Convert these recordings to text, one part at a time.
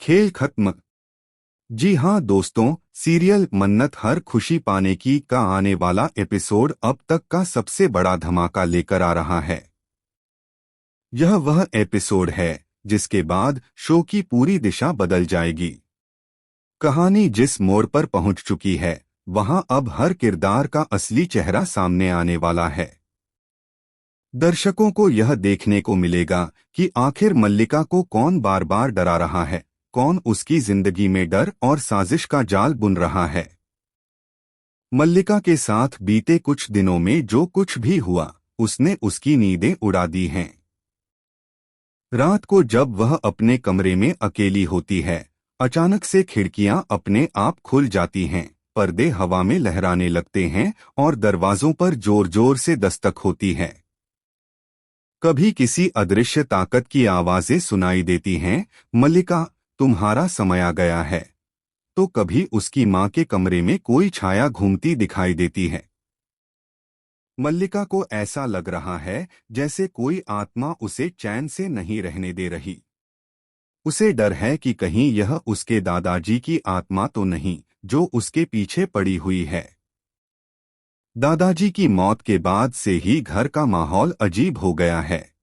खेल खत्म। जी हाँ दोस्तों, सीरियल मन्नत हर खुशी पाने की का आने वाला एपिसोड अब तक का सबसे बड़ा धमाका लेकर आ रहा है। यह वह एपिसोड है जिसके बाद शो की पूरी दिशा बदल जाएगी। कहानी जिस मोड़ पर पहुंच चुकी है, वहां अब हर किरदार का असली चेहरा सामने आने वाला है। दर्शकों को यह देखने को मिलेगा कि आखिर मल्लिका को कौन बार बार डरा रहा है, कौन उसकी जिंदगी में डर और साजिश का जाल बुन रहा है। मल्लिका के साथ बीते कुछ दिनों में जो कुछ भी हुआ, उसने उसकी नींदें उड़ा दी हैं। रात को जब वह अपने कमरे में अकेली होती है, अचानक से खिड़कियां अपने आप खुल जाती हैं, पर्दे हवा में लहराने लगते हैं और दरवाजों पर जोर जोर से दस्तक होती है। कभी किसी अदृश्य ताकत की आवाजें सुनाई देती हैं, मल्लिका तुम्हारा समय आ गया है। तो कभी उसकी मां के कमरे में कोई छाया घूमती दिखाई देती है। मल्लिका को ऐसा लग रहा है जैसे कोई आत्मा उसे चैन से नहीं रहने दे रही। उसे डर है कि कहीं यह उसके दादाजी की आत्मा तो नहीं जो उसके पीछे पड़ी हुई है। दादाजी की मौत के बाद से ही घर का माहौल अजीब हो गया है।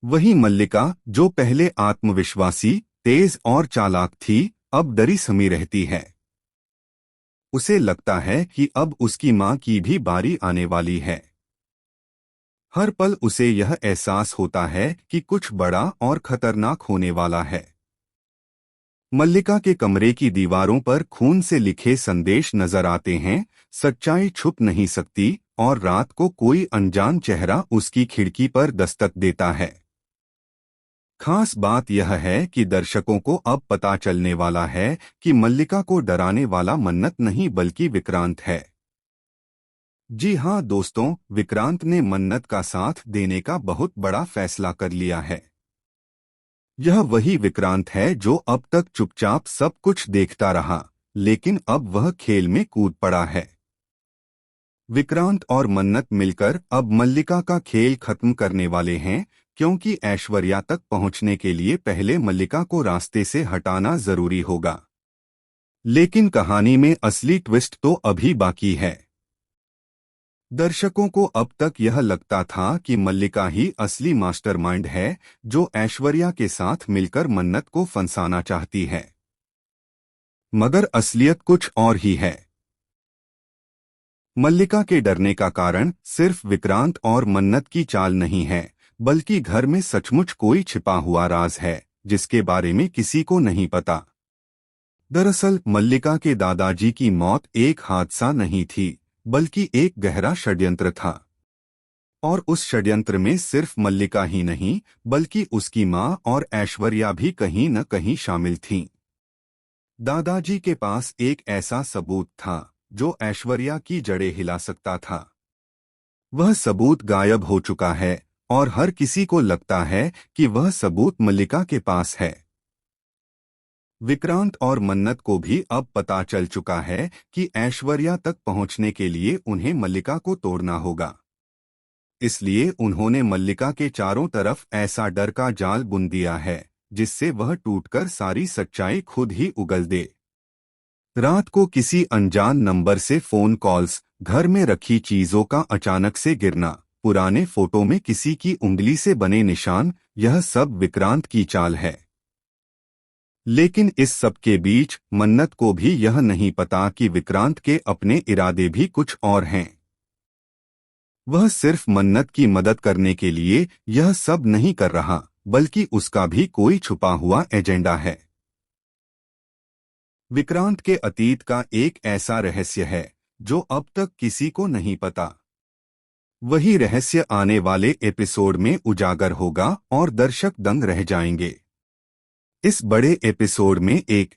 वही मल्लिका जो पहले आत्मविश्वासी, तेज और चालाक थी, अब डरी समी रहती है। उसे लगता है कि अब उसकी मां की भी बारी आने वाली है। हर पल उसे यह एहसास होता है कि कुछ बड़ा और खतरनाक होने वाला है। मल्लिका के कमरे की दीवारों पर खून से लिखे संदेश नजर आते हैं, सच्चाई छुप नहीं सकती, और रात को कोई अनजान चेहरा उसकी खिड़की पर दस्तक देता है। खास बात यह है कि दर्शकों को अब पता चलने वाला है कि मल्लिका को डराने वाला मन्नत नहीं बल्कि विक्रांत है। जी हाँ दोस्तों, विक्रांत ने मन्नत का साथ देने का बहुत बड़ा फैसला कर लिया है। यह वही विक्रांत है जो अब तक चुपचाप सब कुछ देखता रहा, लेकिन अब वह खेल में कूद पड़ा है। विक्रांत और मन्नत मिलकर अब मल्लिका का खेल खत्म करने वाले हैं, क्योंकि ऐश्वर्या तक पहुंचने के लिए पहले मल्लिका को रास्ते से हटाना जरूरी होगा। लेकिन कहानी में असली ट्विस्ट तो अभी बाकी है। दर्शकों को अब तक यह लगता था कि मल्लिका ही असली मास्टरमाइंड है, जो ऐश्वर्या के साथ मिलकर मन्नत को फंसाना चाहती है। मगर असलियत कुछ और ही है। मल्लिका के डरने का कारण सिर्फ विक्रांत और मन्नत की चाल नहीं है, बल्कि घर में सचमुच कोई छिपा हुआ राज है, जिसके बारे में किसी को नहीं पता। दरअसल मल्लिका के दादाजी की मौत एक हादसा नहीं थी, बल्कि एक गहरा षड्यंत्र था। और उस षड्यंत्र में सिर्फ मल्लिका ही नहीं, बल्कि उसकी मां और ऐश्वर्या भी कहीं न कहीं शामिल थीं। दादाजी के पास एक ऐसा सबूत था जो ऐश्वर्या की जड़ें हिला सकता था। वह सबूत गायब हो चुका है, और हर किसी को लगता है कि वह सबूत मल्लिका के पास है। विक्रांत और मन्नत को भी अब पता चल चुका है कि ऐश्वर्या तक पहुंचने के लिए उन्हें मल्लिका को तोड़ना होगा। इसलिए उन्होंने मल्लिका के चारों तरफ ऐसा डर का जाल बुन दिया है, जिससे वह टूटकर सारी सच्चाई खुद ही उगल दे। रात को किसी अनजान नंबर से फोन कॉल्स, घर में रखी चीजों का अचानक से गिरना, पुराने फोटो में किसी की उंगली से बने निशान, यह सब विक्रांत की चाल है। लेकिन इस सब के बीच मन्नत को भी यह नहीं पता कि विक्रांत के अपने इरादे भी कुछ और हैं। वह सिर्फ मन्नत की मदद करने के लिए यह सब नहीं कर रहा, बल्कि उसका भी कोई छुपा हुआ एजेंडा है। विक्रांत के अतीत का एक ऐसा रहस्य है जो अब तक किसी को नहीं पता। वही रहस्य आने वाले एपिसोड में उजागर होगा और दर्शक दंग रह जाएंगे। इस बड़े एपिसोड में एक